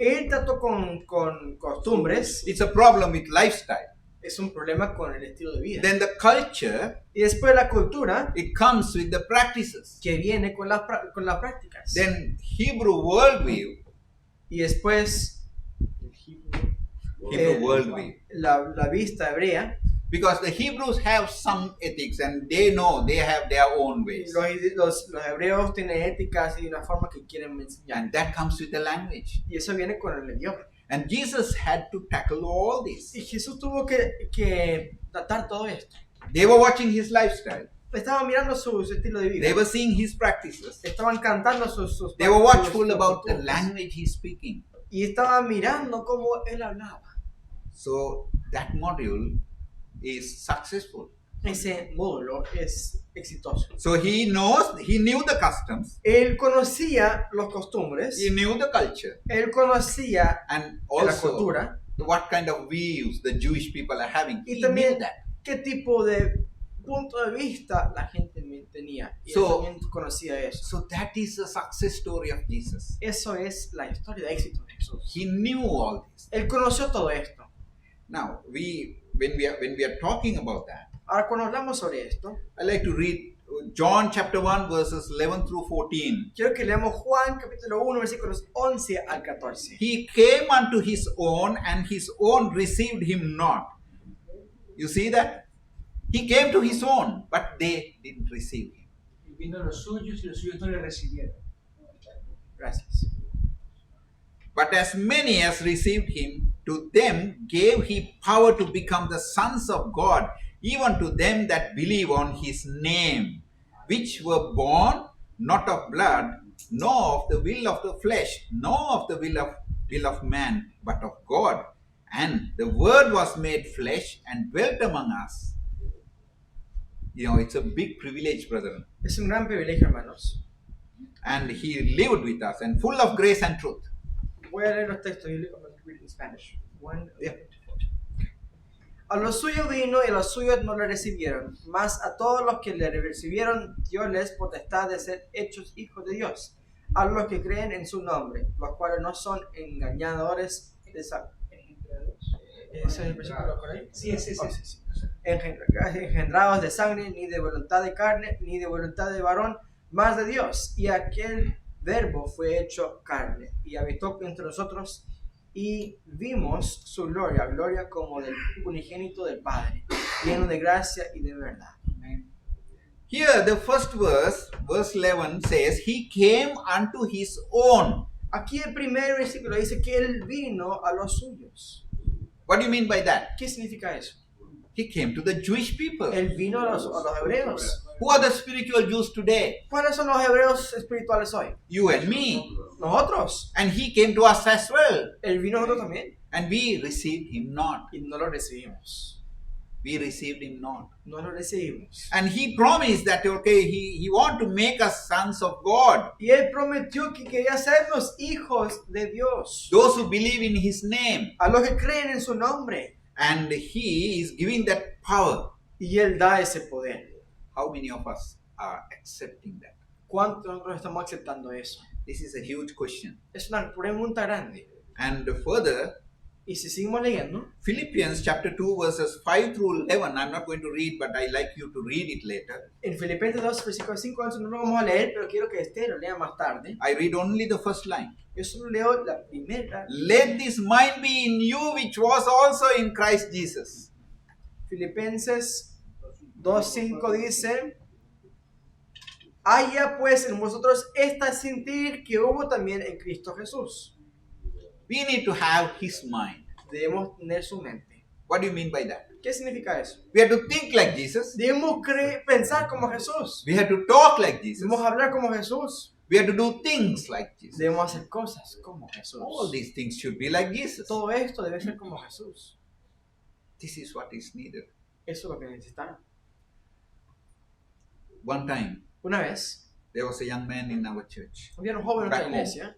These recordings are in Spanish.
Él trató con costumbres. It's a problem with lifestyle. Es un problema con el estilo de vida. Then the culture, Y después la cultura, it comes with the practices. que viene con las prácticas. Then Hebrew worldview, Y después Hebrew worldview. la vista hebrea. Because the Hebrews have some ethics and they know they have their own ways. Los hebreos tienen éticas y una forma que quieren enseñar. And that comes with the language. Y eso viene con el idioma. And Jesus had to tackle all this. Y Jesús tuvo que tratar todo esto. They were watching his lifestyle. Estaban mirando su estilo de vida. They were seeing his practices. Estaban cantando sus They were watchful sus about the costumbres. language he's speaking. Y estaban mirando cómo él hablaba. So that module is successful. Ese módulo es exitoso. So he knew the customs, Él conocía los costumbres. he knew the culture, Él conocía and la also cultura. what kind of views the Jewish people are having. Y He también knew that. qué tipo de punto de vista la gente tenía. Y él So- también conocía eso. So that is the success story of Jesus. Eso es la historia de éxito de Jesús. He knew all this. Él conoció todo esto. Now, when we are talking about that, Ahora, cuando hablamos sobre esto, I like to read John chapter 1 verses 11 through 14. quiero que leamos Juan capítulo 1, versículos 11 al 14. He came unto his own, and his own received him not. You see that? He came to his own, but they didn't receive him. Y vino a los suyos y los suyos no le recibieron. Gracias. But as many as received him, to them gave he power to become the sons of God, even to them that believe on his name, which were born not of blood, nor of the will of the flesh, nor of the will of man, but of God. And the word was made flesh and dwelt among us. You know, it's a big privilege, brethren. Es un gran privilegio, hermanos. And he lived with us, and full of grace and truth. Voy a leer los textos y I'm going to read in Spanish. Yeah. A los suyos vino y a los suyos no le recibieron, mas a todos los que le recibieron Dios potestad de ser hechos hijos de Dios, a los que creen en su nombre, los cuales no son engañadores de esa... ¿Ese es el versículo por ahí? Sí, sí, sí. Sí. Engendrados de sangre, ni de voluntad de carne, ni de voluntad de varón, mas de Dios. Y aquel verbo fue hecho carne, y habitó entre nosotros, y vimos su gloria, gloria como del unigénito del Padre, lleno de gracia y de verdad. Here, the first verse 11 says, He came unto his own. Aquí el primer versículo dice que él vino a los suyos. What do you mean by that? ¿Qué significa eso? He came to the Jewish people. Él vino a los hebreos. Who are the spiritual Jews today? ¿Cuáles son los hebreos espirituales hoy? You and me. Nosotros. And he came to us as well. Él vino a nosotros también. And we received him not. Y no lo recibimos. We received him not. No lo recibimos. And he promised that, okay, he want to make us sons of God. Y él prometió que quería hacernos hijos de Dios. Those who believe in his name. A los que creen en su nombre. And he is giving that power. Y él da ese poder. How many of us are accepting that? ¿Cuántos nosotros estamos aceptando eso? This is a huge question. Es una pregunta grande. And further, Y si seguimos leyendo, Philippians chapter 2 verses 5 through 11, I'm not going to read, but I like you to read it later. en Filipenses 2, versículo 5, no lo vamos a leer, pero quiero que Esther lo lea más tarde. I read only the first line. Yo solo leo la primera. Let this mind be in you, which was also in Christ Jesus. Filipenses 2:5 dice: haya pues en vosotros esta sentir que hubo también en Cristo Jesús. We need to have his mind. Debemos tener su mente. What do you mean by that? ¿Qué significa eso? We have to think like Jesus. Debemos pensar como Jesús. We have to talk like Jesus. Debemos hablar como Jesús. We have to do things like Jesus. Debemos hacer cosas como Jesús. All these things should be like Jesus. Todo esto debe ser como Jesús. This is what is needed. Eso es lo que necesitamos. One time, Una vez, there was a young man in our church. había un joven en Back nuestra iglesia,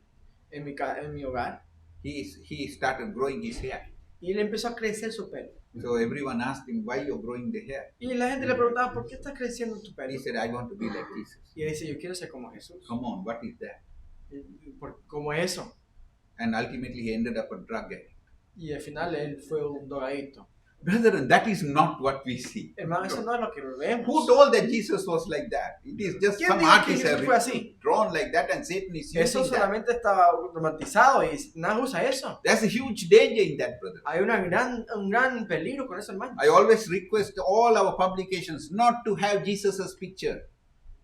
en mi hogar, He started growing his hair. y le empezó a crecer su pelo. So everyone asked him, why you're growing the hair? Y la gente le preguntaba, ¿por qué estás creciendo tu He pelo? said, I want to be like Jesus. Y él dice, yo quiero ser como Jesús. Come on, what is that? ¿Cómo es eso? and ultimately he ended up a drug addict. Y al final él fue un drogadicto. Brethren, that is not what we see. Hermano, eso no es lo que vemos. Who told that Jesus was like that? It is just ¿Quién some dijo que artists Jesús have fue así? drawn like that and Satan is Eso using that. solamente estaba romantizado y nada usa eso. There's a huge danger in that, brother. Hay un gran peligro con eso, hermano. I always request all our publications not to have Jesus' picture.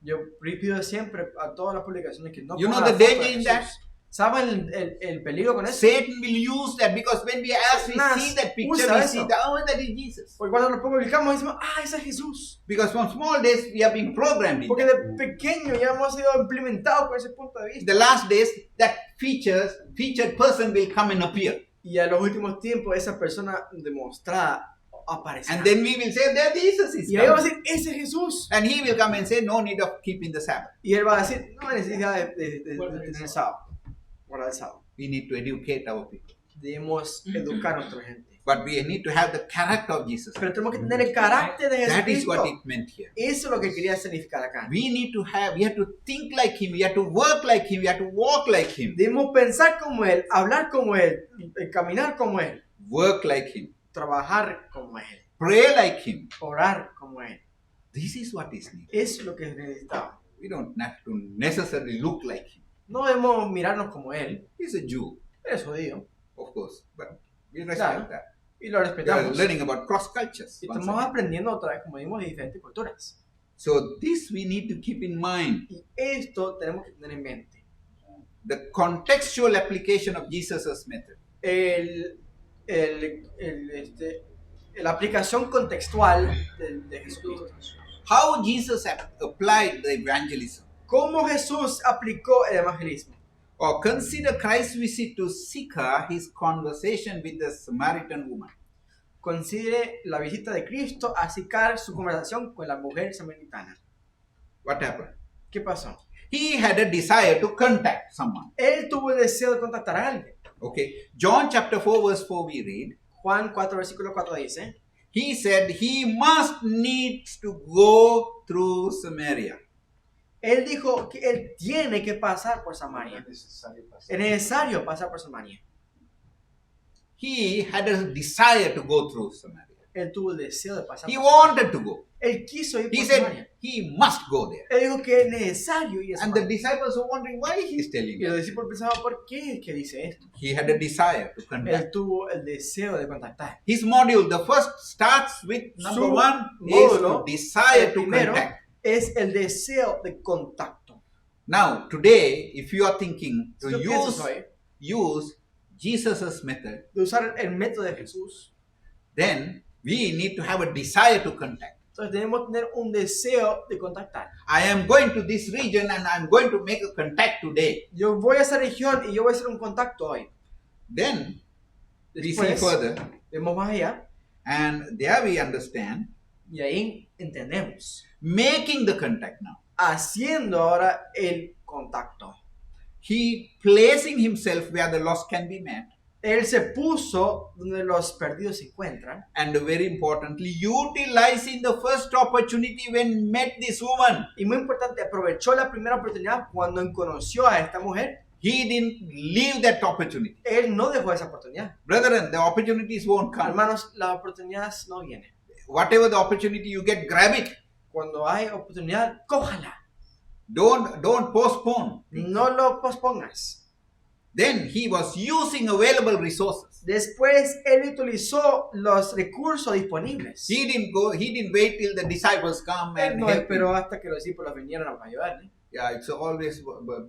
Yo pido siempre a todas las publicaciones que no You know pongan the la foto danger de in Jesús. that? ¿Saben el peligro con eso? Satan will use that because when we actually Satanás see that picture, usa we eso. see that, oh, that is Jesus. Porque cuando lo publicamos decimos, ese es Jesús. Because from small days we have been programmed in Porque that. de pequeño ya hemos sido implementados con ese punto de vista. The last days, that featured person will come and appear. Y a los últimos tiempos esa persona demostrada aparecerá. And then we will say, there Jesus is Y ahí va a coming. decir, ese es Jesús. And he will come and say, no need of keeping the Sabbath. Y él va a decir, no hay necesidad de tener el sábado. Guardar el sábado. We need to educate our people. Debemos educar a nuestra gente. But we need to have the character of Jesus. Pero tenemos que tener el carácter de That is what Jesucristo. it meant here. Eso es lo que quería significar acá. We have to think like him, we have to work like him, we have to walk like him. Debemos pensar como Él, hablar como Él, caminar como Él, Work like him. trabajar como Él, Pray like him. orar como Él. This is what is needed. Eso es lo que necesitamos. We don't have to necessarily look like him. No debemos mirarnos como Él. He's a Jew, Él es judío. of course, but we respect Claro. that. Y lo We are respetamos. learning about cross cultures. Y once estamos again. aprendiendo otra vez, como dimos, de diferentes culturas. So this we need to keep in mind. Y esto tenemos que tener en mente. The contextual application of Jesus' method. La aplicación contextual de Jesucristo. How Jesus applied the evangelism. ¿Cómo Jesús aplicó el evangelismo? Or consider Christ's visit to Sychar, his conversation with the Samaritan woman. Considere la visita de Cristo a Sicar, su conversación con la mujer samaritana. What happened? ¿Qué pasó? He had a desire to contact someone. Él tuvo el deseo de contactar a alguien. Okay. John chapter 4 verse 4 we read. Juan 4, versículo 4 dice, He said he must needs to go through Samaria. él dijo que él tiene que pasar por Samaria. Es necesario pasar por Samaria. He had a desire to go through Samaria. Él tuvo el deseo de pasar He por Samaria. wanted to go. Él quiso ir He por said Samaria. he must go there. Él dijo que es necesario ir a And the Samaria. disciples were wondering why he's telling Y los them. discípulos pensaban, ¿por qué es que dice esto? He had a desire to contact. Él tuvo el deseo de contactar. His module, the first starts with number Su 1 is módulo, to desire el to primero, contact. es el deseo de contacto. Now, today, if you are thinking to Si tú piensas hoy use Jesus' method, de usar el método de Jesús, then we need to have a desire to contact. entonces debemos tener un deseo de contactar. I am going to this region and I'm going to make a contact today. Yo voy a esa región y yo voy a hacer un contacto hoy. Then we see Después, further, vemos más allá and there we understand y ahí entendemos. making the contact now. Haciendo ahora el contacto. He placing himself where the lost can be met, Él se puso donde los perdidos se encuentran. and very importantly, utilizing the first opportunity when met this woman. Y muy importante, aprovechó la primera oportunidad cuando conoció a esta mujer. He didn't leave that opportunity. Él no dejó esa oportunidad. Brethren, the opportunities won't come. Hermanos, las oportunidades no vienen. Whatever the opportunity you get, grab it. Cuando hay oportunidad, cójala. Don't postpone. No lo pospongas. Then he was using available resources. Después, él utilizó los recursos disponibles. He didn't wait till the disciples come Él and no help him. esperó hasta que los discípulos vinieran a ayudarle. Yeah, it's always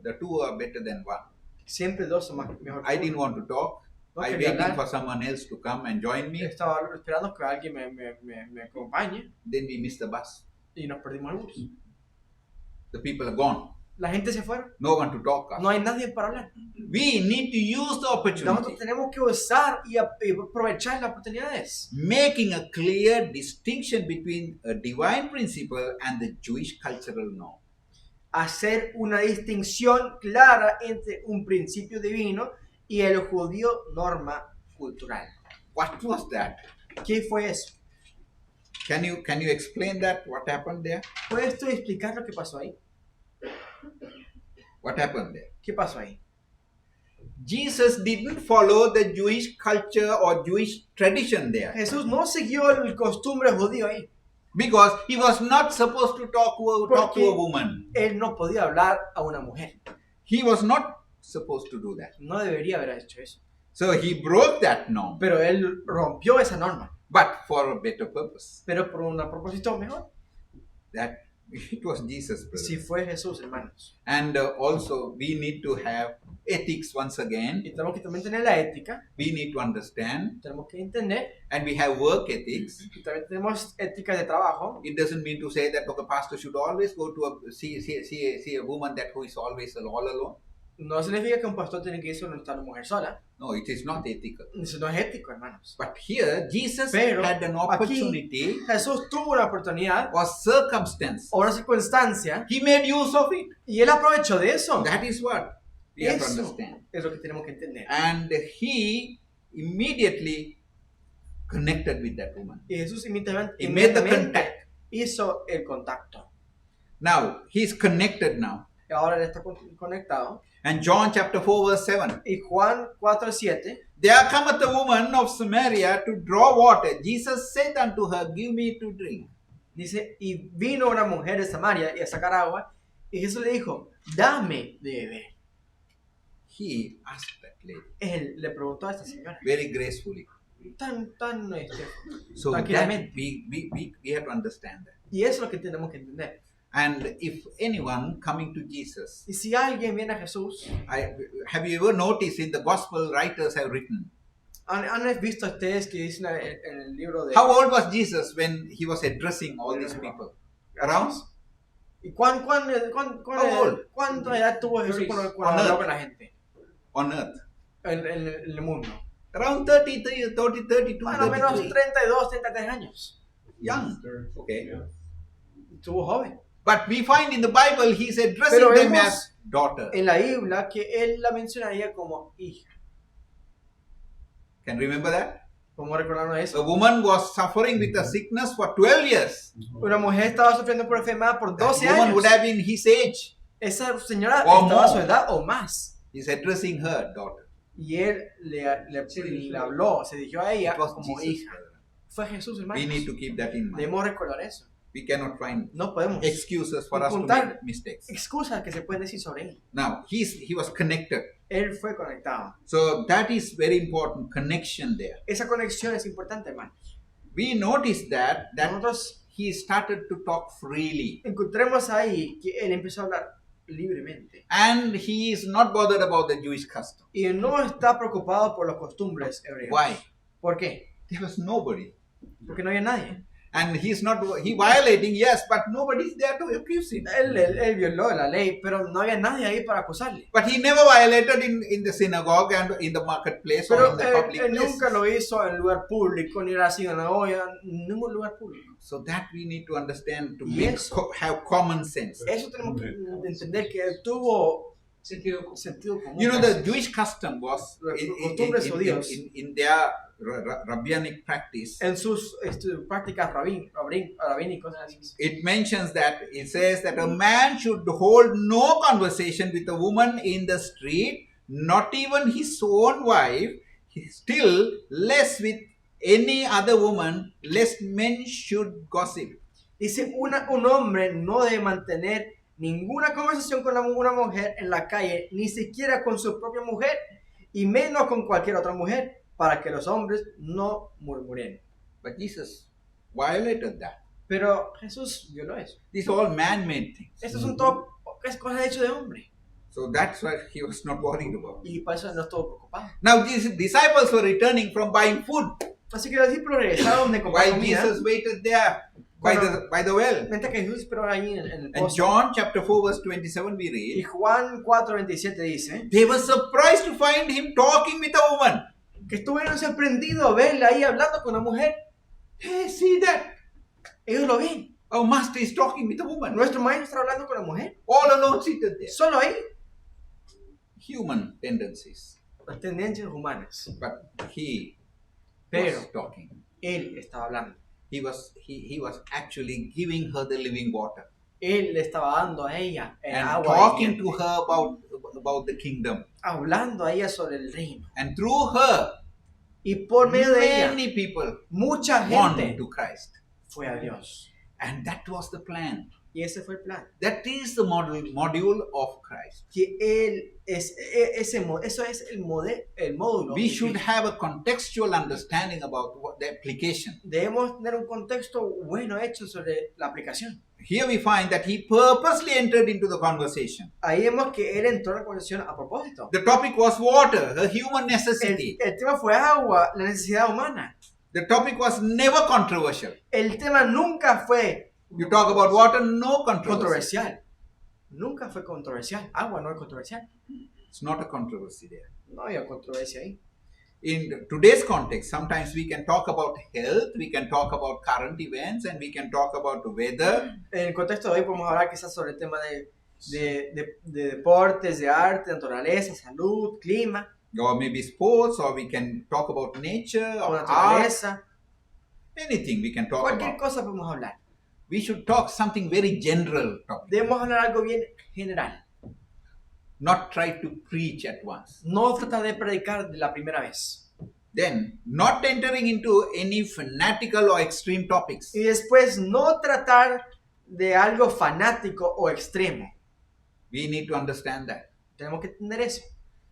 the two are better than one. Siempre dos son mejor I que didn't uno. want to talk. No I quería waiting hablar. for someone else to come and join me. Estaba esperando que alguien me acompañe Then we missed the bus. y nos perdimos el bus. The people are gone. La gente se fueron. No one to talk. No hay nadie para hablar. We need to use the opportunity. Nosotros tenemos que usar y aprovechar las oportunidades. Making a clear distinction between a divine principle and the Jewish cultural norm. Hacer una distinción clara entre un principio divino y el judío norma cultural. What was that? ¿Qué fue eso? Can you explain that? What happened there? ¿Puedes tú explicar lo que pasó ahí? What happened there? ¿Qué pasó ahí? Jesus didn't follow the Jewish culture or Jewish tradition there Jesús no siguió el costumbre judío ahí. because he was not supposed to talk to a woman. Él no podía hablar a una mujer. He was not supposed to do that. No debería haber hecho eso. So he broke that norm, Pero él rompió esa norma. but for a better purpose. Pero por un propósito mejor. That it was Jesus, brother. Si fue Jesús, hermanos. And also we need to have ethics once again. Y tenemos que también tener la ética. We need to understand, Tenemos que entender. and we have work ethics. Y también tenemos ética de trabajo. It doesn't mean to say that the pastor should always go to see a woman that who is always all alone. No significa que un pastor tiene que irse donde está una mujer sola. No, it is not ethical. Eso no es ético, hermanos. But here, Jesus Pero had an opportunity Jesús tuvo una oportunidad or circumstance. o una circunstancia He made use of it. y él aprovechó de eso. That is what we have to Eso understand. es lo que tenemos que entender. And he immediately connected with that woman. Y Jesús He made the inmediatamente contact. hizo el contacto. Now, he's connected now. Y ahora él está conectado. And John chapter 4 verse 7. Y Juan 4:7 There cometh a woman of Samaria to draw water. Jesus said unto her, Give me to drink. dice, y vino una mujer de Samaria y a sacar agua, y Jesús le dijo, dame de beber. He asked that lady Él le preguntó a esta señora, very gracefully. tan, So that tranquilamente. we have to understand that. Y eso es lo que tenemos que entender. And if anyone coming to Jesus, Y si alguien viene a Jesús, have you ever noticed in the gospel writers have written, ¿han visto ustedes que dicen en el libro de... how old was Jesus when he was addressing all these people? Around? ¿Y How old? cuánta edad tuvo Jesús cuando On habló earth. con la gente On earth. en el mundo? Around 32, Más o menos 33. 32, 33 años. Young. Okay. Estuvo joven. But we find in the Bible he's addressing Pero them vemos as daughter. en la Biblia que él la mencionaría como hija. Can you remember that? ¿Cómo recordarnos A eso? woman was suffering with a sickness for 12 years. Una mujer estaba sufriendo por enfermedad por That 12 woman would años. have been his age. Esa señora Or estaba a su more. edad o más. He's addressing her daughter. Y él le habló, se dirigió a ella It was como Jesus. hija. Fue Jesús, We hermanos. need to keep that in mind. Debemos recordar eso. We cannot find No podemos excuses for us to Encontrar- make mistakes. excusas que se pueden decir sobre él. Now, he was connected. Él fue conectado. So that is very important connection there. Esa conexión es importante, hermanos. We noticed that Nosotros he started to talk freely. encontremos ahí que él empezó a hablar libremente. And he is not bothered about the Jewish custom. Y no está preocupado por las costumbres hebreas. Why? ¿Por qué? There was nobody. Porque no había nadie. And he violating, yes, but nobody is there to accuse him. Él violó la ley, pero no había nadie ahí para acusarle. But he never violated in the synagogue and in the marketplace or Pero in the public él place. nunca lo hizo en lugar público, ni era así en la olla, en ningún lugar público. So that we need to understand to Yes. have common sense. Eso tenemos que entender que él tuvo Sentido común. sentido común. You know, the Jewish custom was Costumbres judíos. in their rabbinic practice. En sus prácticas rabínicos, It mentions that it says that a man should hold no conversation with a woman in the street, not even his own wife, still less with any other woman, lest men should gossip. dice un hombre no debe mantener ninguna conversación con una mujer en la calle, ni siquiera con su propia mujer, y menos con cualquier otra mujer, para que los hombres no murmuren. But Jesus violated that. Pero Jesús violó eso. These are all man-made things. Estos son todo es cosas hechas de hombre. So that's why he was not worried about. Y para eso no estuvo preocupado. Now these disciples were returning from buying food, Así que los discípulos regresaron de comprar while comida, Jesus waited there by the well. mientras que Jesús esperó ahí en el And pozo. John chapter 4 verse 27 we Y read, Juan 4:27 dice they were surprised to find him talking with a woman. que estuvieron sorprendidos a verla ahí hablando con una mujer. Hey, see that? Ellos lo ven. Our master is talking with a woman. Nuestro maestro está hablando con la mujer. All alone seated there. Solo ahí. Human tendencies. Las tendencias humanas. But he Pero was talking. él estaba hablando. He was actually giving her the living water. Él le estaba dando a ella el and agua talking viviente, to her about the kingdom. hablando a ella sobre el reino. And through her, Y por medio de ella, many people mucha won gente to Christ. fue a Dios. And that was the plan. Y ese fue el plan. That is the module of Christ. Que él es, eso es el módulo. We should have a contextual understanding about the application. Debemos tener un contexto bueno hecho sobre la aplicación. Here we find that he purposely entered into the conversation. Ahí vemos que él entró en la conversación a propósito. The topic was water, a human necessity. El tema fue agua, la necesidad humana. The topic was never controversial. El tema nunca fue You talk about water, no controversy. controversial. Nunca fue controversial. Agua no es controversial. It's not a controversy there. No había controversia ahí. In today's context, sometimes we can talk about health, we can talk about current events, and we can talk about the weather. En el contexto de hoy podemos hablar quizás sobre el tema de deportes, de arte, naturaleza, salud, clima, Or maybe sports, or we can talk about nature o or art. naturaleza. Anything we can talk Cualquier about. cosa podemos hablar. We should talk something very general topic. Debemos hablar algo bien general. Not try to preach at once. No tratar de predicar de la primera vez. Then, not entering into any fanatical or extreme topics. Y después no tratar de algo fanático o extremo. We need to understand that. Tenemos que entender eso.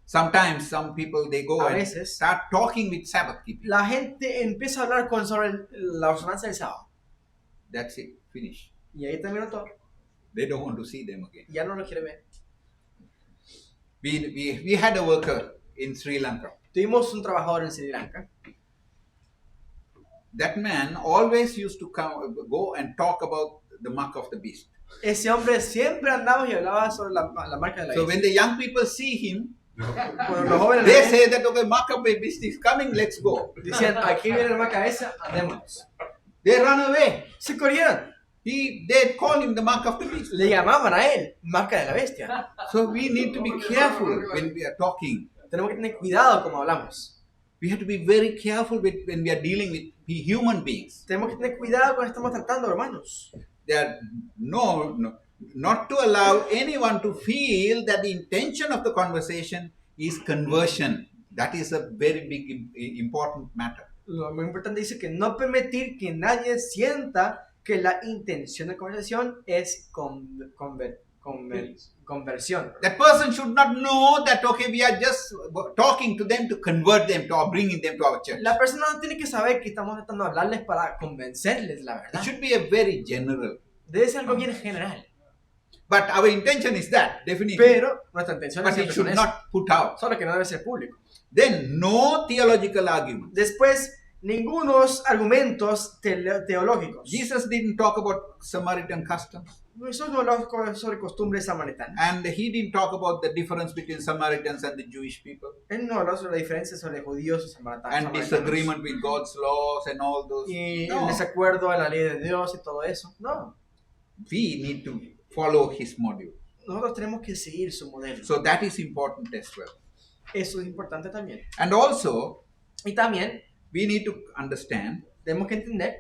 Sometimes some people they go A and veces. start talking with Sabbath keeping. La gente empieza a hablar sobre la observancia del sábado. That's it. Finish. Y ahí terminó todo. They don't want to see them again. Ya no lo quiere ver. We had a worker in Sri Lanka. Tuvimos un trabajador en Sri Lanka. That man always used to go and talk about the mark of the beast. Ese hombre siempre andaba y hablaba sobre la marca de la So bestia. when the young people see him, Cuando los jóvenes they lo ven, say that okay, mark of the beast is coming, let's go. decían, aquí viene la marca esa, andemos. They run away. Se corrieron. They call him the mark of the beast. Le llamaban a él marca de la bestia. So we need to be careful when we are talking. Tenemos que tener cuidado como hablamos. We have to be very careful when we are dealing with human beings. Tenemos que tener cuidado cuando estamos tratando, hermanos. There not to allow anyone to feel that the intention of the conversation is conversion. That is a very big, important matter. Lo muy importante dice que no permitir que nadie sienta que la intención de conversación es conversión. That person should not know that, okay, we are just talking to them to convert them to or bringing them to our church. La persona no tiene que saber que estamos tratando de hablarles para convencerles, la It verdad. should be a very general. Debe ser algo bien general. But our intention is that, definitely. Pero nuestra intención But es it siempre should con eso. not put out. Solo que no debe ser público. Then, no theological argument. Después, ningunos argumentos teológicos. Jesus didn't talk about Samaritan customs. Jesús no habló sobre costumbres samaritanas. And he didn't talk about the difference between Samaritans and the Jewish people. Él no habló sobre la diferencia sobre judíos y samaritanos. And disagreement with God's laws and all those. Y No. el desacuerdo en la ley de Dios y todo eso. No. We need to follow his module. Nosotros tenemos que seguir su modelo. So that is important as well. Eso es importante también. And also, Y también we need to understand tenemos que entender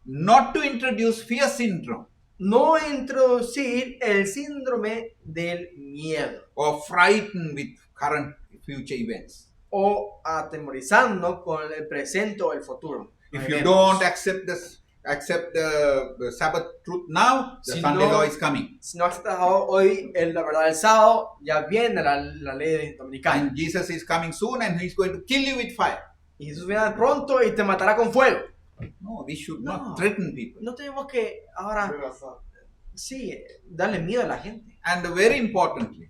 not to introduce fear syndrome no introducir el síndrome del miedo or frighten with current future events. o atemorizando con el presente o el futuro. If you don't accept the Sabbath truth now, the Si Sunday no- law is coming. Si no has tratado hoy la verdad del sábado, ya viene la ley dominicana. And Jesus is coming soon and he's going to kill you with fire. Y Jesús viene pronto y te matará con fuego. No, we should No. not threaten people. No tenemos que ahora, sí, darle miedo a la gente. And very importantly,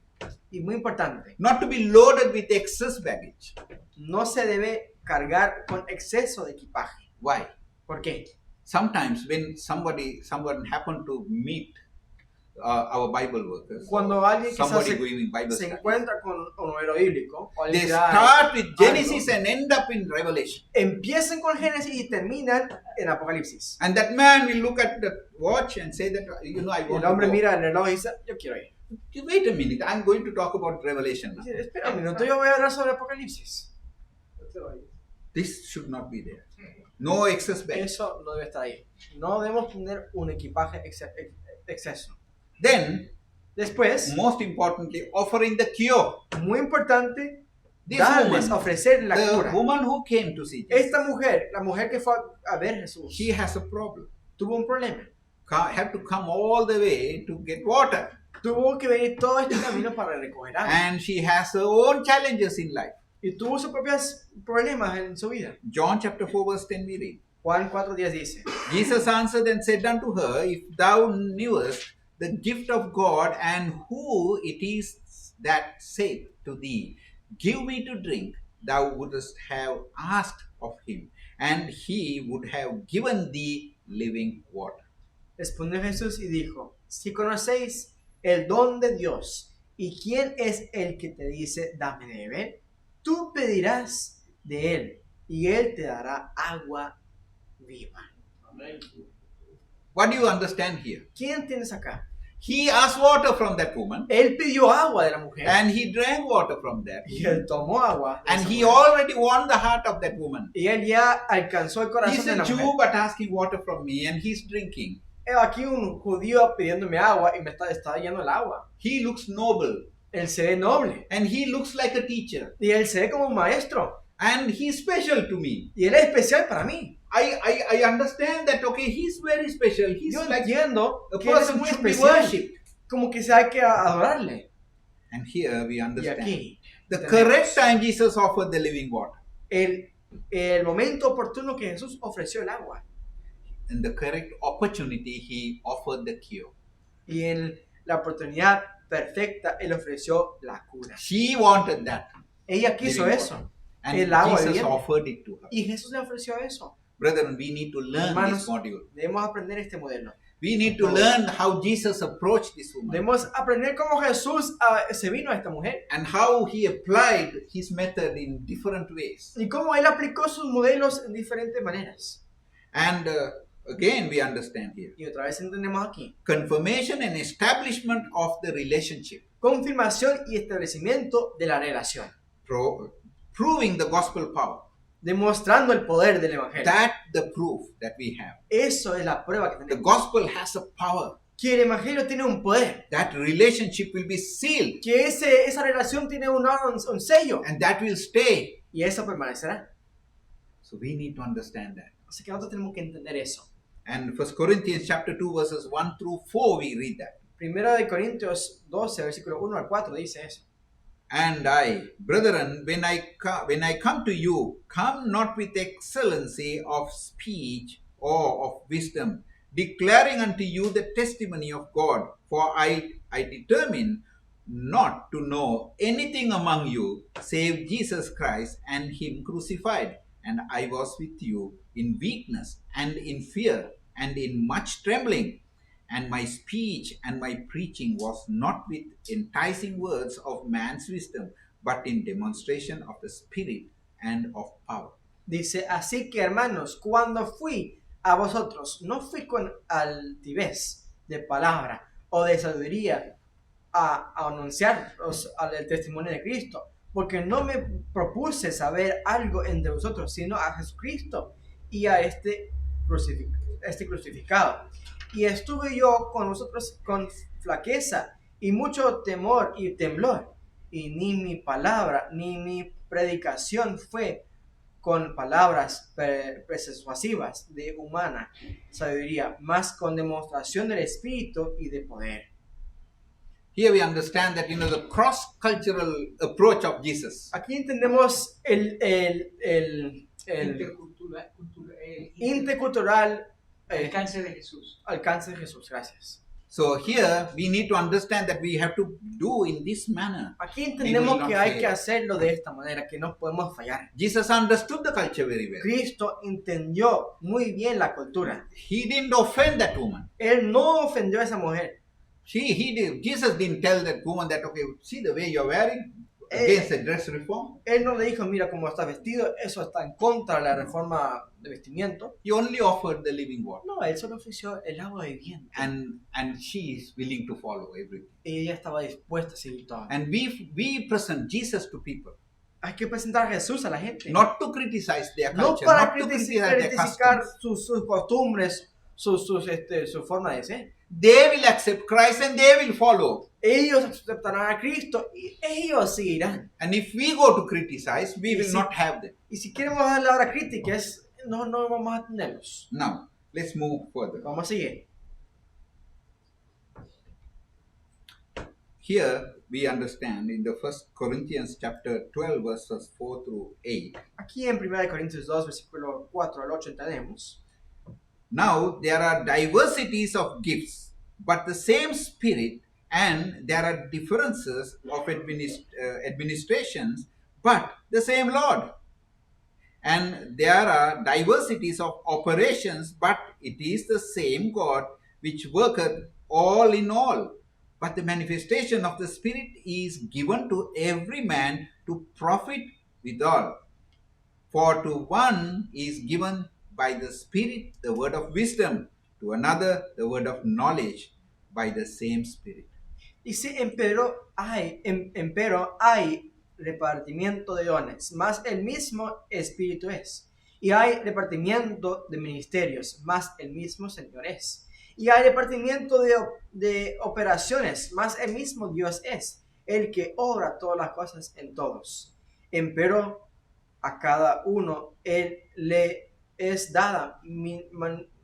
Y muy importante, not to be loaded with excess baggage. no se debe cargar con exceso de equipaje. Why? ¿Por qué? Sometimes when someone happened to meet our Bible workers, Cuando alguien quizás somebody going Bible se study, encuentra con un obrero bíblico, o alguien they que da start with Genesis algo, and end up in Revelation. empiezan con Génesis y terminan en Apocalipsis. And that man will look at the watch and say that, I Y want el hombre to go. mira el reloj y dice, yo quiero ir. Wait a minute, I'm going to talk about Revelation now. Dice, espera un minuto, yo voy a hablar sobre Apocalipsis. This should not be there. No excess baggage. Eso no debe estar ahí. No debemos tener un equipaje exceso. Then, Después, most importantly, offering the cure. muy importante, This darles, woman, ofrecer la the cura. woman who came to see Jesus, Esta mujer, la mujer que fue a ver a Jesús, she has a problem. tuvo un problema. Had to come all the way to get water. Tuvo que venir todo este camino para recoger agua. And she has her own challenges in life. Y tuvo sus propios problemas en su vida. John chapter 4 verse 10 we read. Juan 4:10 dice, Jesus answered and said unto her, If thou knewest the gift of God and who it is that saith to thee, Give me to drink, thou wouldst have asked of him, and he would have given thee living water. respondió Jesús y dijo, si conocéis el don de Dios y quién es el que te dice, dame de beber, tú pedirás de él y él te dará agua viva. What do you understand here? ¿Quién tienes acá? He asked water from that woman, Él pidió agua de la mujer and he drank water from that. y él tomó agua. de And esa he mujer. already won the heart of that woman. Y él ya alcanzó el corazón He's de a la Jew mujer. but asking water from me, and he's drinking. Aquí un judío pidiéndome agua y me está yendo el agua. He looks noble, Él se ve noble and he looks like a teacher, y él se ve como un maestro and he's special to me. y él es especial para mí. I understand that, okay, he's very special. He's Yo like entiendo a que él es person muy should be especial, worshipped. como que se hay que adorarle. And here we Y understand. aquí The tenemos correct time Jesus offered the living water. el momento oportuno que Jesús ofreció el agua In the correct opportunity, he offered the cure. y en la oportunidad perfecta él ofreció la cura. She wanted that. Ella quiso Living eso water. And el agua Jesus viviente. offered it to her. Y Jesús le ofreció eso. Brethren, we need to learn Hermanos, this module. debemos aprender este modelo. We need to learn how Jesus approached this woman Debemos aprender cómo Jesús se vino a esta mujer and how he applied his method in different ways. y cómo él aplicó sus modelos en diferentes maneras. And again, we understand here Y otra vez entendemos aquí. confirmation and establishment of the relationship, Confirmación y establecimiento de la relación. proving the gospel power. Demostrando el poder del evangelio. That the proof that we have. Eso es la prueba que The tenemos. gospel has a power. Que el evangelio tiene un poder. That relationship will be sealed Que esa relación tiene un sello. and that will stay. Y eso permanecerá. So we need to understand that. Así que nosotros tenemos que entender eso. And 1 Corinthians chapter 2 verses 1 through 4 we read that. Primero de Corintios 12, versículo 1 al 4 dice eso. And I, brethren, when I come to you, come not with excellency of speech or of wisdom, declaring unto you the testimony of God. For I determine not to know anything among you save Jesus Christ and him crucified. And I was with you in weakness and in fear and in much trembling. And my speech and my preaching was not with enticing words of man's wisdom, but in demonstration of the Spirit and of power. Dice, así que hermanos, cuando fui a vosotros, no fui con altivez de palabra o de sabiduría a anunciaros el testimonio de Cristo, porque no me propuse saber algo entre vosotros, sino a Jesucristo y a este crucificado. Y estuve yo con vosotros con flaqueza y mucho temor y temblor, y ni mi palabra ni mi predicación fue con palabras persuasivas de humana sabiduría, mas con demostración del Espíritu y de poder. Here we understand that, the cross-cultural approach of Jesus. Aquí entendemos el intercultural alcance de Jesús. alcance de Jesús. Gracias. So here we need to understand that we have to do in this manner. Aquí We will entendemos not que hay fail. que hacerlo de esta manera, que no podemos fallar. Jesus understood the culture very well. Cristo entendió muy bien la cultura. He didn't offend that woman. Él no ofendió a esa mujer. Jesus didn't tell that woman that, okay, see the way you're wearing against the dress reform. Él no le dijo, mira cómo está vestido, eso está en contra de la reforma de vestimiento. He only offered the living water. No, él solo ofreció el agua viviente. And she is willing to follow everything. Y ella estaba dispuesta a seguir todo. And we present Jesus to people, Hay que presentar a Jesús a la gente. not to criticize their No culture, para not to criticize their criticar customs, sus costumbres su forma de ser. They will accept Christ and they will follow. Ellos aceptarán a Cristo y ellos seguirán. And if we go to criticize, we will Sí. not have them. Y si queremos dar la hora críticas, no vamos a tenerlos. Now, let's move further. Vamos a seguir. Here we understand in the 1 Corinthians chapter 12 verses 4 through 8. Aquí en 1 Corintios 2, versículo 4 al 8 entendemos. Now there are diversities of gifts, but the same Spirit, and there are differences of administrations, but the same Lord. And there are diversities of operations, but it is the same God which worketh all in all. But the manifestation of the Spirit is given to every man to profit withal. For to one is given by the Spirit the word of wisdom, to another the word of knowledge by the same Spirit. Dice, empero hay repartimiento de dones, mas el mismo Espíritu es. Y hay repartimiento de ministerios, mas el mismo Señor es. Y hay repartimiento de operaciones, mas el mismo Dios es, el que obra todas las cosas en todos. Empero a cada uno le es dada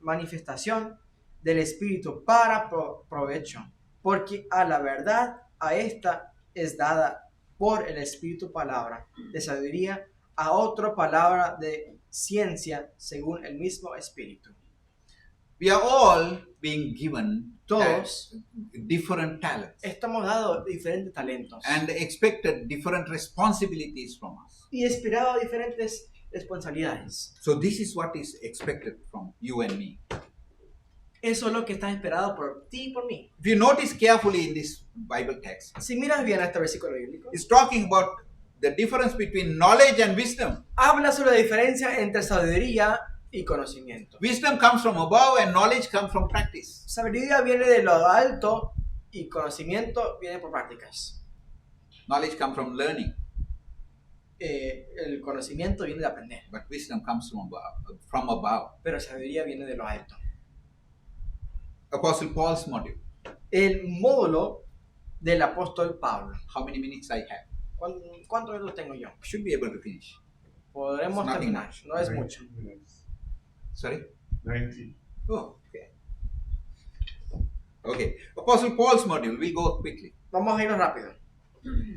manifestación del Espíritu para provecho, porque a la verdad a esta es dada por el Espíritu palabra de sabiduría, a otro palabra de ciencia según el mismo Espíritu. We are all being given Todos different talents estamos dados diferentes talentos and expected different responsibilities from us. y esperados diferentes responsabilidades. So this is what is expected from you and me. Eso es lo que está esperado por ti y por mí. If you notice carefully in this Bible text, Si miras bien este versículo bíblico, it's talking about the difference between knowledge and wisdom. habla sobre la diferencia entre sabiduría y conocimiento. Wisdom comes from above and knowledge comes from practice. Sabiduría viene de lo alto y conocimiento viene por prácticas. Knowledge comes from learning, El conocimiento viene de aprender, but wisdom comes from above. From above. pero sabiduría viene de lo alto. Apostle Paul's module. El módulo del apóstol Pablo. How many minutes I have? ¿Cuántos minutos tengo yo? Should be able to finish. Podremos It's not terminar, enough. no es mucho. Sorry? 90. Oh, okay. Okay. Apostle Paul's module. We go quickly. Vamos a irnos rápido.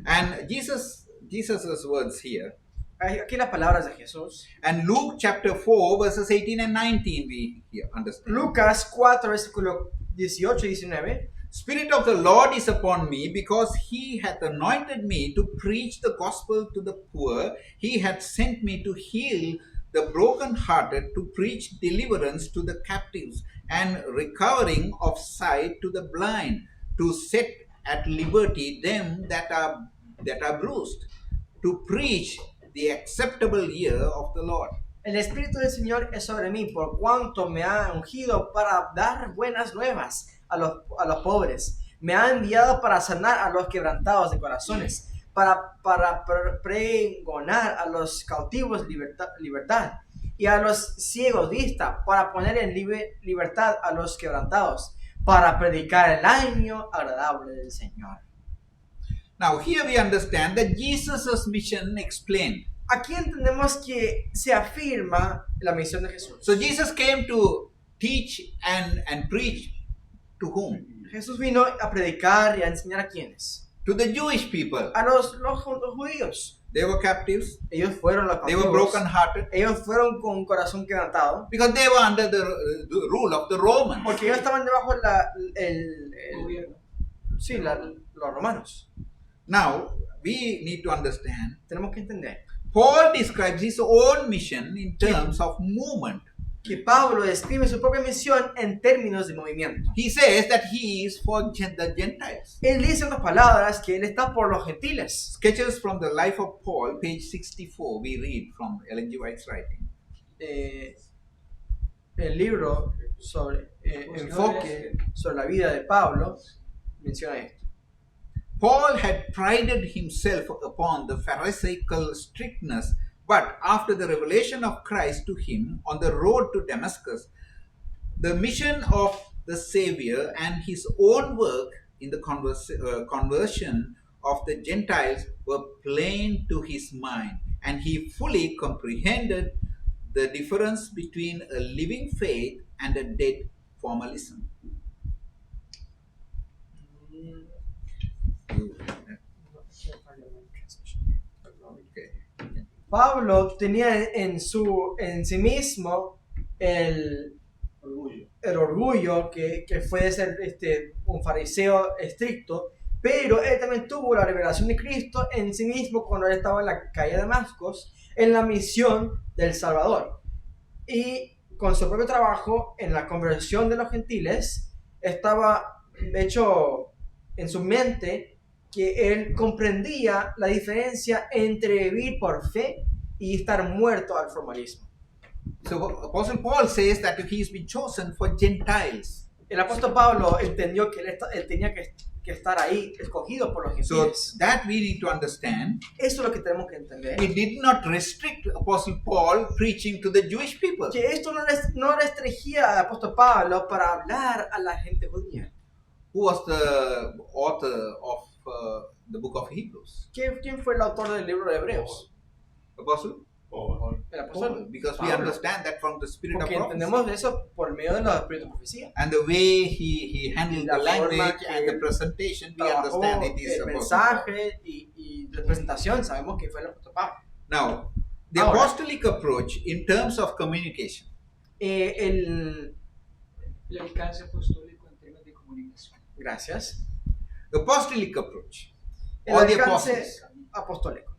And Jesus's words here. Aquí las palabras de Jesús. And Luke chapter 4 verses 18 and 19 we here understand. Lucas 4, versículo 18 y 19. Spirit of the Lord is upon me, because he hath anointed me to preach the gospel to the poor. He hath sent me to heal the brokenhearted, to preach deliverance to the captives, and recovering of sight to the blind, to set at liberty them that are bruised, to preach the acceptable year of the Lord. El Espíritu del Señor es sobre mí, por cuanto me ha ungido para dar buenas nuevas a los pobres. Me ha enviado para sanar a los quebrantados de corazones, para pregonar a los cautivos libertad y a los ciegos vista, para poner en libertad a los quebrantados, para predicar el año agradable del Señor. Now here we understand that Jesus' mission explained. Aquí entendemos que se afirma la misión de Jesús. So Jesus came to teach and preach to whom? Jesús vino a predicar y a enseñar a quienes. To the Jewish people. A los judíos. They were captives. Ellos fueron los They were cautivos. broken-hearted Ellos fueron con un corazón quebrantado. because they were under the rule of the Romans. Porque ellos estaban debajo los romanos. Now we need to understand. Tenemos que entender Paul describes his own mission in terms of movement. que Pablo describe su propia misión en términos de movimiento. He says that he is for the Gentiles. Él dice en otras palabras que él está por los gentiles. Sketches from the life of Paul, page 64, we read from Ellen G. White's writing. El libro sobre enfoque sobre la vida de Pablo menciona esto. Paul had prided himself upon the Pharisaical strictness, but after the revelation of Christ to him on the road to Damascus, the mission of the Savior and his own work in the conversion of the Gentiles were plain to his mind, and he fully comprehended the difference between a living faith and a dead formalism. Okay. Pablo tenía en sí mismo el orgullo que fue de ser un fariseo estricto, pero él también tuvo la revelación de Cristo en sí mismo cuando él estaba en la calle de Damasco en la misión del Salvador. Y con su propio trabajo en la conversión de los gentiles, estaba hecho en su mente que él comprendía la diferencia entre vivir por fe y estar muerto al formalismo. So Apostle Paul says that he's been chosen for Gentiles. El apóstol Pablo entendió que él tenía que estar ahí, escogido por los So gentiles. that we need to understand. Eso es lo que tenemos que entender. It did not restrict Apostle Paul preaching to the Jewish people. Que esto no restringía al apóstol Pablo para hablar a la gente judía. Who was the author of the book of Hebrews? ¿Quién fue el autor del libro de Hebreos? Apostle? El apóstol Paul, because we Pablo. understand that from the spirit of Porque prophecy. entendemos eso por medio de los espíritus de profecía. And the way he handled La the forma language que and the él presentation, we Trabajó understand it is el Apostle Paul. mensaje y la presentación, sabemos que fue el apóstol Pablo. Now, the Ahora. apostolic approach in terms of communication. El El alcance apostólico en términos de comunicación. Gracias. The apostolic approach. El All the alcance apostles. apostólico.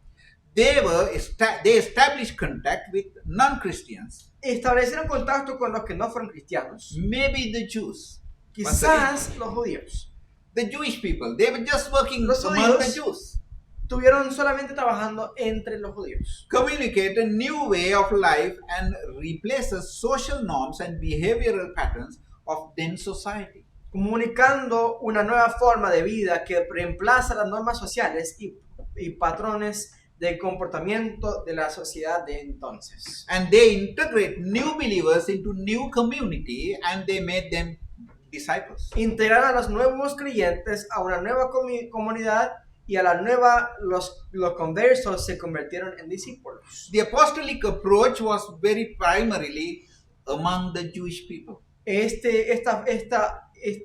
They established contact with non-Christians, Establecieron contacto con los que no fueron cristianos. maybe the Jews. Quizás los judíos. The Jewish people, they were just working Los among the judíos. Jews. Estuvieron solamente trabajando entre los judíos. Communicate a new way of life and replaces social norms and behavioral patterns of then society. Comunicando una nueva forma de vida que reemplaza las normas sociales y patrones de comportamiento de la sociedad de entonces. And they integrate new believers into new community and they made them disciples. Integrar a los nuevos creyentes a una nueva comunidad y a la nueva los conversos se convirtieron en discípulos. The apostolic approach was very primarily among the Jewish people. Este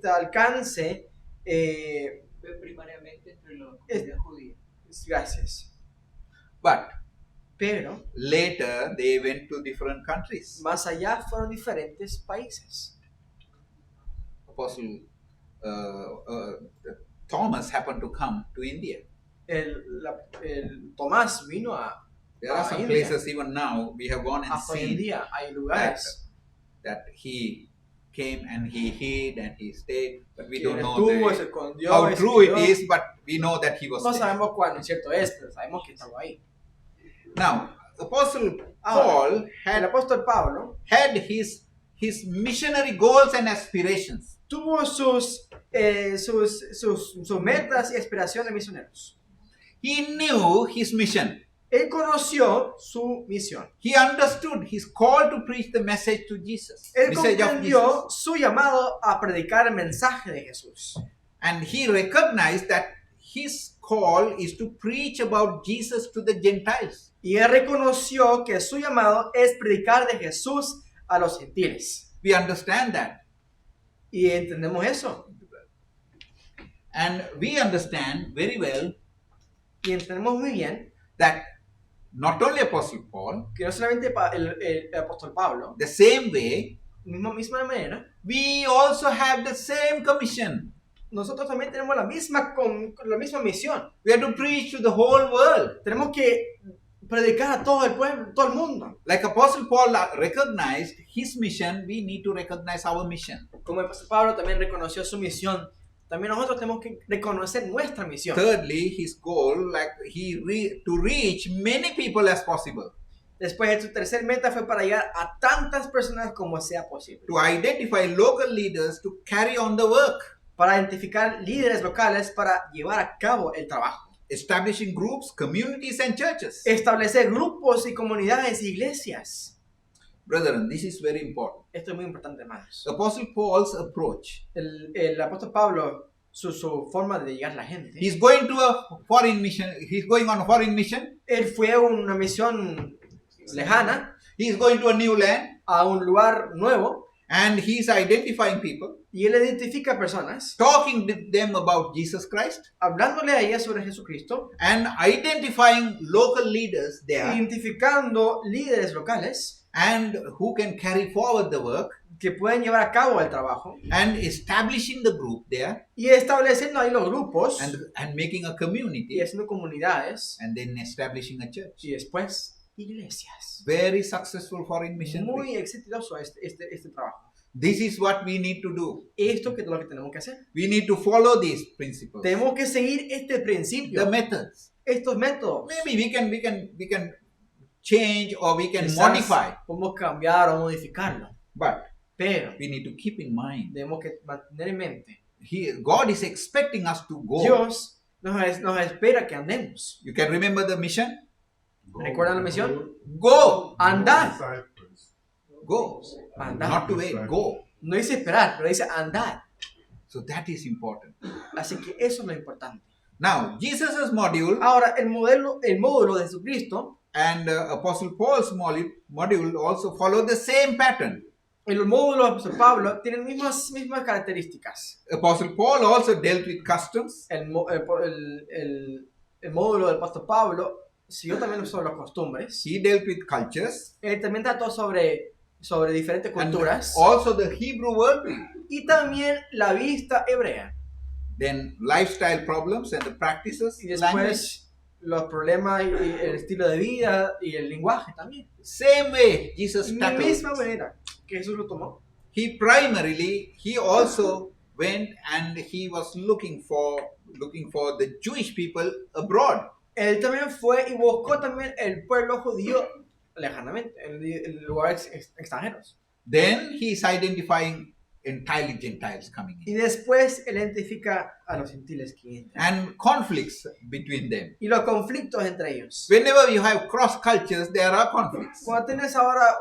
alcance, Fue primariamente entre la comunidad judía. gracias, But pero later they went to different countries. más allá fueron diferentes países. Apostle Thomas happened to come to India. El Tomás vino a There are some India. places even now we have gone and Hasta hoy en seen día hay lugares that he came and he hid and he stayed, but we que don't él know estuvo, se the, escondió, how se true it quedó. is, but we know that he was No there. sabemos cuán cierto es, pero sabemos que estaba ahí. Now, Apostle Ahora, Paul El apóstol Pablo had his missionary goals and aspirations. tuvo sus metas y aspiraciones misioneros. He knew his mission. Él conoció su misión. He understood his call to preach the message to Jesus. Él Message of comprendió Jesus. su llamado a predicar el mensaje de Jesús. And he recognized that his call is to preach about Jesus to the Gentiles. Y él reconoció que su llamado es predicar de Jesús a los gentiles. We understand that. Y entendemos eso. And we understand very well Y entendemos muy bien that not only Apostle Paul, que no solamente el apóstol Pablo, the same way, misma manera, we also have the same commission. nosotros también tenemos la misma misión. We have to preach to the whole world. Tenemos que predicar a todo el pueblo, todo el mundo. Like Apostle Paul recognized his mission, we need to recognize our mission. Como el apóstol Pablo también reconoció su misión, también nosotros tenemos que reconocer nuestra misión. Thirdly, his goal, to reach many people as possible. Después, su tercer meta fue para llegar a tantas personas como sea posible. To identify local leaders to carry on the work. Para identificar líderes locales para llevar a cabo el trabajo. Establishing groups, communities and churches. Establecer grupos y comunidades e iglesias. Brethren, this is very important. Esto es muy importante, hermanos. The Apostle Paul's approach. El apóstol Pablo, su forma de llegar a la gente. He's going to a foreign mission. He's going on a foreign mission. Él fue a una misión lejana, He's going to a new land. a un lugar nuevo, And he's identifying people, y él identifica a personas, talking to them about Jesus Christ, hablándole a ellas sobre Jesucristo, and identifying local leaders there, identificando líderes locales and who can carry forward the work, que pueden llevar a cabo el trabajo, and establishing the group there, y estableciendo ahí los grupos, and making a y community, haciendo comunidades, and then establishing a church. y después iglesias. Very successful foreign mission. Muy exitoso este trabajo. This is what we need to do. Esto que es lo que tenemos que hacer. We need to follow these principles, Tenemos que seguir este principio, the methods. estos métodos. Maybe we can change or we can Quizás modify, podemos cambiar o modificarlo, but pero we need to keep in mind. tenemos que mantener en mente. God is expecting us to go. Dios nos espera que andemos. You can remember the mission? ¿Recuerdan la misión? Go. Andar. Go. Andar. Not to wait. Go. No dice esperar, pero dice andar. So that is important. Así que eso es lo importante. Now, Jesus' module Ahora, el módulo de Jesucristo, and Apostle Paul's module also follow the same pattern. el módulo de Apóstol Pablo tienen mismas características. Apostle Paul also dealt with customs. El módulo del Apóstol Pablo siguió también sobre las costumbres. He dealt with cultures. Él también trató sobre diferentes And culturas. also the Hebrew worldview. Y también la vista hebrea. Then lifestyle problems and the practices. Y Language. después los problemas y el estilo de vida y el lenguaje también. Same way Jesus De la tackled. misma manera que Jesús lo tomó. He also went and he was looking for the Jewish people abroad. Él también fue y buscó también el pueblo judío lejanamente, en lugares extranjeros. Then he is identifying entirely Gentiles coming Y in después él identifica a los gentiles que entran. and conflicts between them. Y los conflictos entre ellos. Whenever you have cross cultures, there are conflicts. Cuando tienes ahora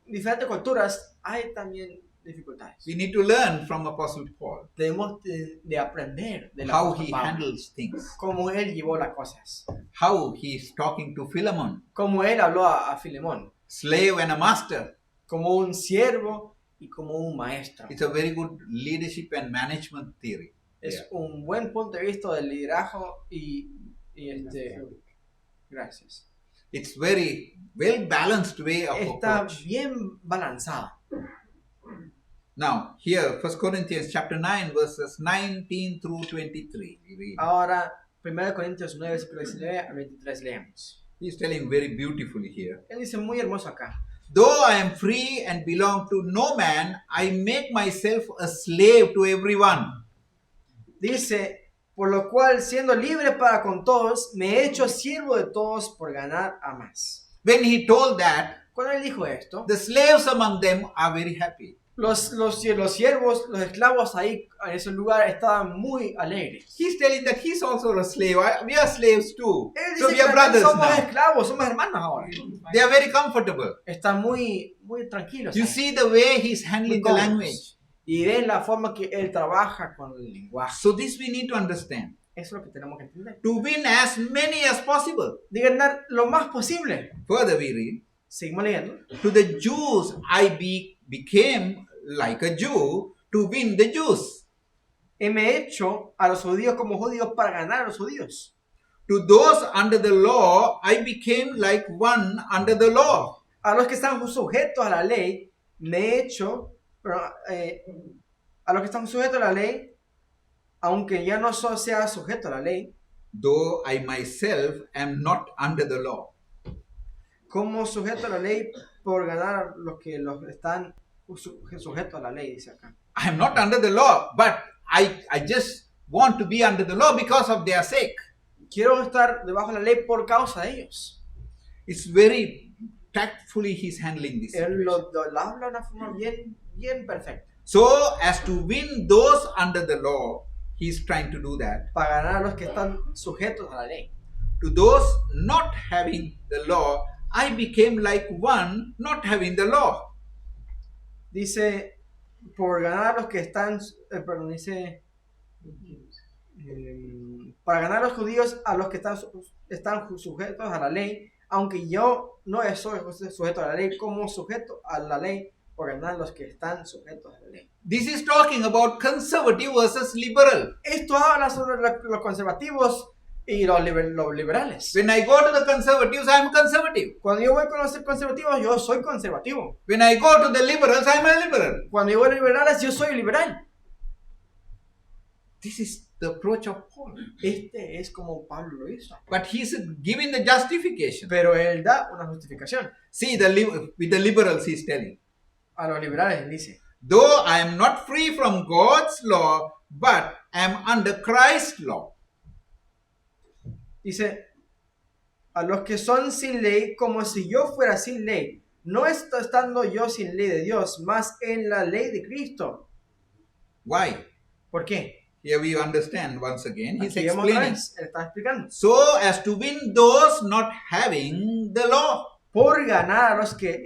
diferentes culturas, hay también dificultades. We need to learn from Apostle Paul Debemos de aprender de la how he handles things, cómo él llevó las cosas, how he is talking to Philemon, cómo él habló a Filemón, slave and a master. como un siervo y como un maestro. It's a very good leadership and management theory. Es un buen punto de vista del liderazgo y gracias. It's very well balanced way of Está approach. bien balanzado. Now, here, 1 Corinthians chapter 9, verses 19 through 23. We read. Ahora, 1 Corintios 9, versículo 19 al 23 leemos. He's telling very beautifully here. Él dice muy hermoso acá. Though I am free and belong to no man, I make myself a slave to everyone. Dice, por lo cual, siendo libre para con todos, me he hecho siervo de todos por ganar a más. When he told that, Cuando él dijo esto, the slaves among them are very happy. los siervos, los esclavos ahí en ese lugar estaban muy alegres. He's telling that he's also a slave. We are slaves too. Él So dice we que are también brothers somos now. esclavos, somos hermanos ahora. They are very comfortable. Están muy tranquilos. You ahí. see the way he's handling Muy the cómodos. language. Y ven la forma que él trabaja con el lenguaje. So this we need to understand. Eso es lo que tenemos que entender. To win as many as possible. De ganar lo más posible. Further we read, Seguimos leyendo. to the Jews I became like a Jew to win the Jews. Y me he hecho a los judíos como judíos para ganar a los judíos. To those under the law, I became like one under the law. A los que están sujetos a la ley, me he hecho, a los que están sujetos a la ley, aunque ya no sea sujeto a la ley, Though I myself am not under the law. como sujeto a la ley por ganar a los que están sujetos a la ley, dice acá. I am not under the law, but I just want to be under the law because of their sake. Quiero estar debajo de la ley por causa de ellos. It's very tactfully he's handling this. Él lo habla de una forma bien perfecta. So as to win those under the law, he's trying to do that. Para ganar a los que están sujetos a la ley. To those not having the law, I became like one not having the law. Dice, por ganar a los que están, perdón, dice, para ganar a los judíos, a los que están sujetos a la ley, aunque yo no soy sujeto a la ley, como sujeto a la ley, por ganar a los que están sujetos a la ley. This is talking about conservative versus liberal. Esto habla sobre los conservativos y los liberales. When I go to the conservatives, I am conservative. Cuando yo voy con los conservativos, yo soy conservativo. When I go to the liberals, I am a liberal. Cuando yo voy a los liberales, yo soy liberal. This is the approach of Paul. Este es como Pablo lo hizo. But he's giving the justification. Pero él da una justificación. See, with the liberals he's telling, A los liberales dice, though I am not free from God's law, but I am under Christ's law. dice, a los que son sin ley, como si yo fuera sin ley, no estando yo sin ley de Dios, más en la ley de Cristo. Why? ¿Por qué? Here we understand once again. He's Aquí vemos otra explaining. vez, él está explicando. So as to win those not having the law. Por ganar a los que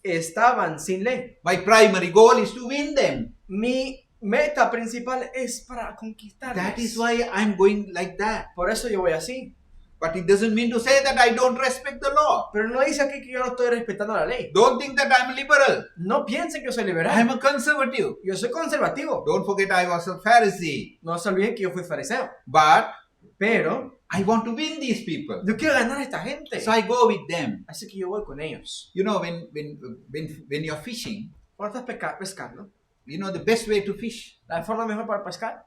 estaban sin ley. My primary goal is to win them. Mi meta principal es para conquistarlos. That is why I'm going like that. Por eso yo voy así. But it doesn't mean to say that I don't respect the law. Pero no dice aquí que yo no estoy respetando la ley. Don't think that I'm liberal. No piensen que yo soy liberal. I'm a conservative. Yo soy conservativo. Don't forget I was a Pharisee. No se olviden que yo fui fariseo. But Pero I want to win these people. yo quiero ganar a esta gente. So I go with them. Así que yo voy con ellos. You know, when you're fishing, Cuando estás pescando, you know the best way to fish. la forma mejor para pescar,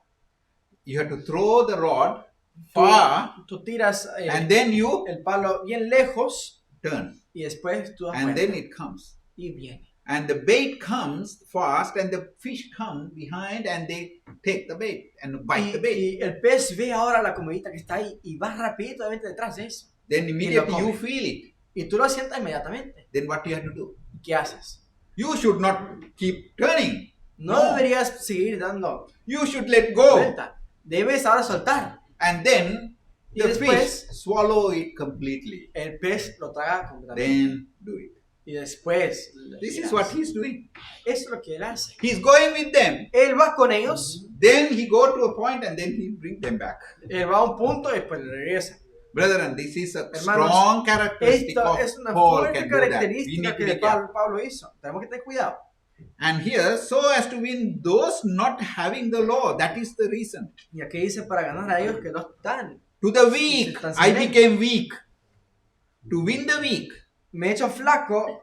You have to throw the rod far tú tiras and then you el palo bien lejos turn. y después tú das And vuelta then it comes. y viene. And the bait comes fast and the fish come behind and they take the bait and bite the bait. Y el pez ve ahora la comidita que está ahí y va rapidamente detrás de eso. Then immediately come. you feel it. Y tú lo sientas inmediatamente. Then what do you have to do? ¿Y qué haces? You should not keep turning. No deberías seguir dando You should let go. vuelta. Debes ahora soltar. And then Y the después- fish swallow it completely. El pez lo traga completamente. Then do it. Y después... This is what he's doing. Eso es lo que él hace. He's going with them. Él va con ellos. Then he go to a point and then he bring them back. Él va a un punto y después le regresa. Brethren, this is a Hermanos, strong characteristic Esto of es una Paul fuerte can do that. We need característica to que be de careful. Pablo hizo. Tenemos que tener cuidado. And here, so as to win those not having the law, that is the reason. Y aquí dice para ganar a ellos que no están. To the weak, Están sin I ley. became weak. To win the weak, Me he hecho flaco.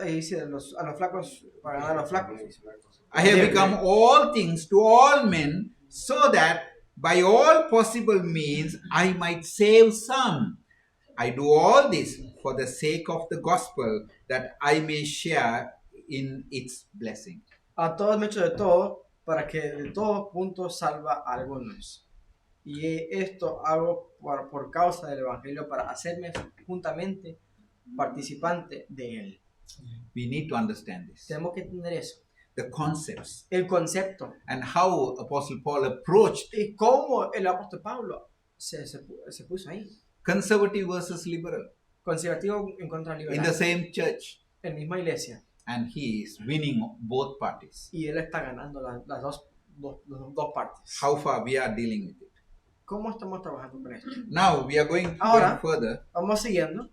Ahí dice a los flacos, para ganar a los flacos. I have Débil. become all things to all men, so that by all possible means I might save some. I do all this for the sake of the gospel, that I may share in its blessing. A todos me he hecho de todo, para que de todos puntos salva a algunos. Y esto hago por causa del Evangelio, para hacerme juntamente participante de él. We need to understand this. Tenemos que entender eso. The concepts El concepto. and how Apostle Paul approached Y cómo el apóstol Pablo se puso ahí. conservative versus liberal Conservativo en contra in liberal. the same church, En misma iglesia. and he is winning both parties. Y él está ganando las dos partes. How far we are dealing with it. ¿Cómo estamos trabajando con esto? Now we are going Ahora- further, Vamos siguiendo.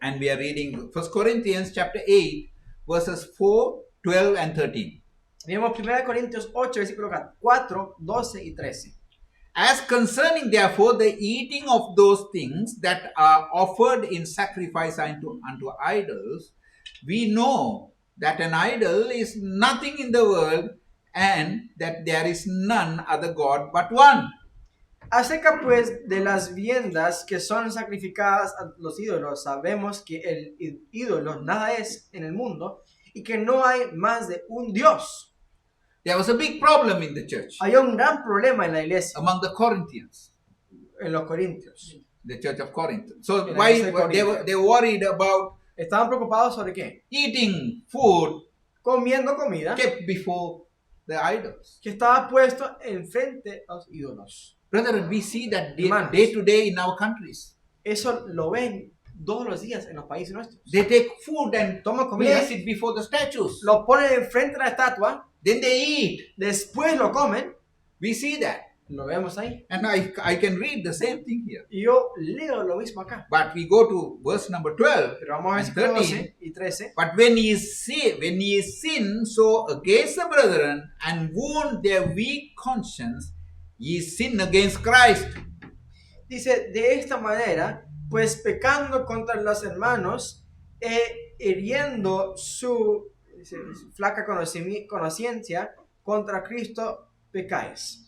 and we are reading 1 Corinthians chapter 8 verses 4, 12 and 13. Vemos 1 Corintios 8, versículos 4, 12 y 13. As concerning therefore the eating of those things that are offered in sacrifice unto idols, we know that an idol is nothing in the world, and that there is none other God but one. Acerca pues de las viandas que son sacrificadas a los ídolos, sabemos que el ídolo nada es en el mundo y que no hay más de un Dios. There was a big problem in the church Hay un gran problema en la iglesia, among the Corinthians, en los corintios. the church of Corinth. So En la why iglesia de Corinto. they worried about Estaban preocupados sobre qué? eating food Comiendo comida kept before the idols. que estaba puesto enfrente a los ídolos. Brethren, we see that Hermanos. day to day in our countries. Eso lo ven todos los días en los países nuestros. They take food and Toman comida, place it before the statues. lo ponen enfrente de la estatua, Then they eat. después lo comen, We see that. lo vemos ahí. And I can read the same thing here. Y yo leo lo mismo acá. But we go to verse number 12. Pero vamos a ver and versículo 13. 12 y 13. But when ye sin so against the brethren and wound their weak conscience, ye sin against Christ. Dice, de esta manera, pues pecando contra los hermanos, hiriendo su flaca conciencia, contra Cristo pecáis.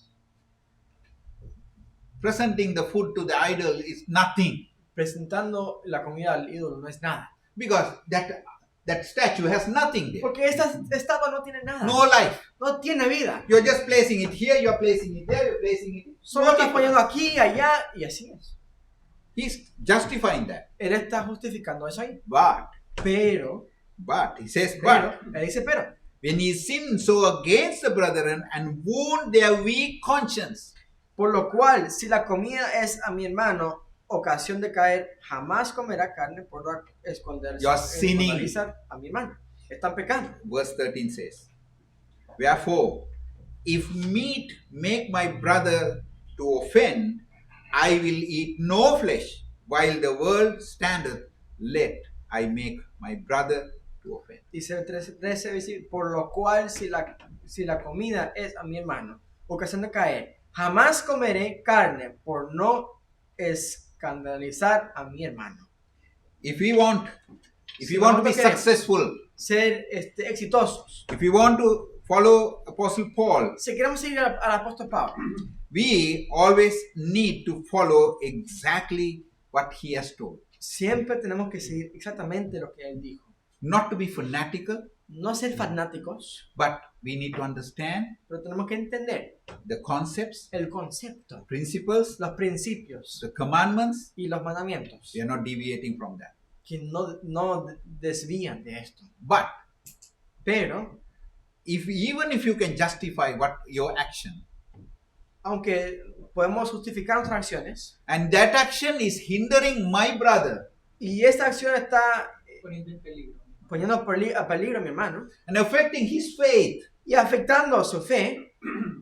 Presenting the food to the idol is nothing, Presentando la comida al ídolo no es nada. because that statue has nothing there. Porque esta estatua no tiene nada. No life. No tiene vida. You're just placing it here, you're placing it there, you're placing it. Solo está poniendo aquí, allá, y así es. He's justifying that. Él está justificando eso ahí. But he says, but Él dice, pero, when ye sin so against the brethren and wound their weak conscience. por lo cual, si la comida es a mi hermano ocasión de caer, jamás comerá carne por esconderse, You are sinning. escandalizar a mi hermano. Están pecando. Verse 13 says, wherefore, if meat make my brother to offend, I will eat no flesh, while the world standeth, let I make my brother to offend. Dice el 13, dice, por lo cual, si la comida es a mi hermano ocasión de caer, jamás comeré carne por no escandalizar a mi hermano. If we want Si to be nosotros queremos successful, ser exitosos, if we want to follow Apostle Paul, si queremos seguir al apóstol Pablo, we always need to follow exactly what he has told. siempre tenemos que seguir exactamente lo que él dijo. Not to be fanatical, No ser fanáticos, but we need to understand pero tenemos que entender the concepts, el concepto, principles, los principios the commandments. y los mandamientos, We are not deviating from that. que no desvían de esto. But Pero, even if you can justify what your action, aunque podemos justificar nuestras acciones, and that action is hindering my brother y esta acción está poniendo en peligro. poniendo a peligro a mi hermano and affecting his faith, y afectando su fe,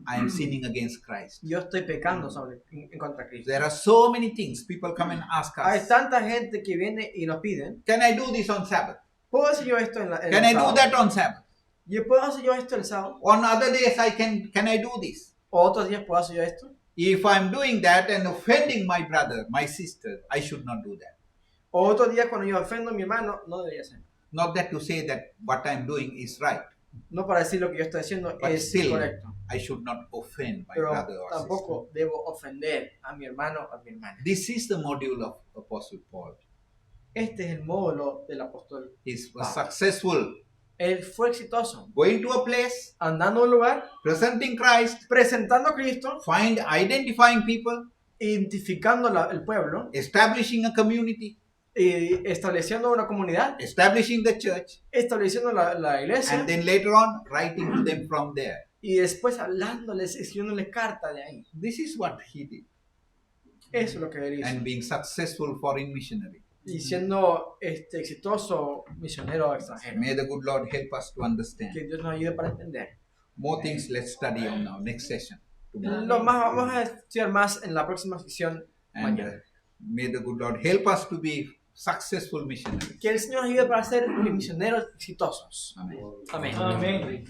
I am sinning against Christ. yo estoy pecando en contra de Cristo. There are so many things people come and ask Hay us, tanta gente que viene y nos piden, can I do this on Sabbath? ¿puedo hacer yo esto en Can el I do sábado? that on Sabbath? ¿Yo puedo hacer yo esto el sábado? On other days can I do this? ¿O otros días puedo hacer yo esto? If I'm doing that and offending my brother, my sister, I should not do that. ¿O otros días cuando yo ofendo a mi hermano? No debería ser. Not that to say that what I'm doing is right, No para decir lo que yo estoy haciendo but es still correcto. I should not offend my Pero brother or sister. tampoco debo ofender a mi hermano o a mi hermana. This is the module of Apostle Paul. Este es el módulo del apóstol. He was successful Él fue exitoso. going to a place, Andando a un lugar, presenting Christ, presentando a Cristo, identifying people, identificando el pueblo, establishing a community, y estableciendo una comunidad, establishing the church, estableciendo la iglesia, and then later on writing to them from there. y después hablándoles, escribiéndoles carta de ahí. This is what he did, Eso es lo que él hizo. and being successful foreign missionary. Y siendo exitoso misionero extranjero. May the good Lord help us to understand. Que Dios nos ayude para entender. More things let's study on our next session tomorrow. Vamos a estudiar más en la próxima sección And mañana. may the good Lord help us to be successful missionaries. Que el Señor nos ayude para ser misioneros exitosos. Amen. Amén. Amén.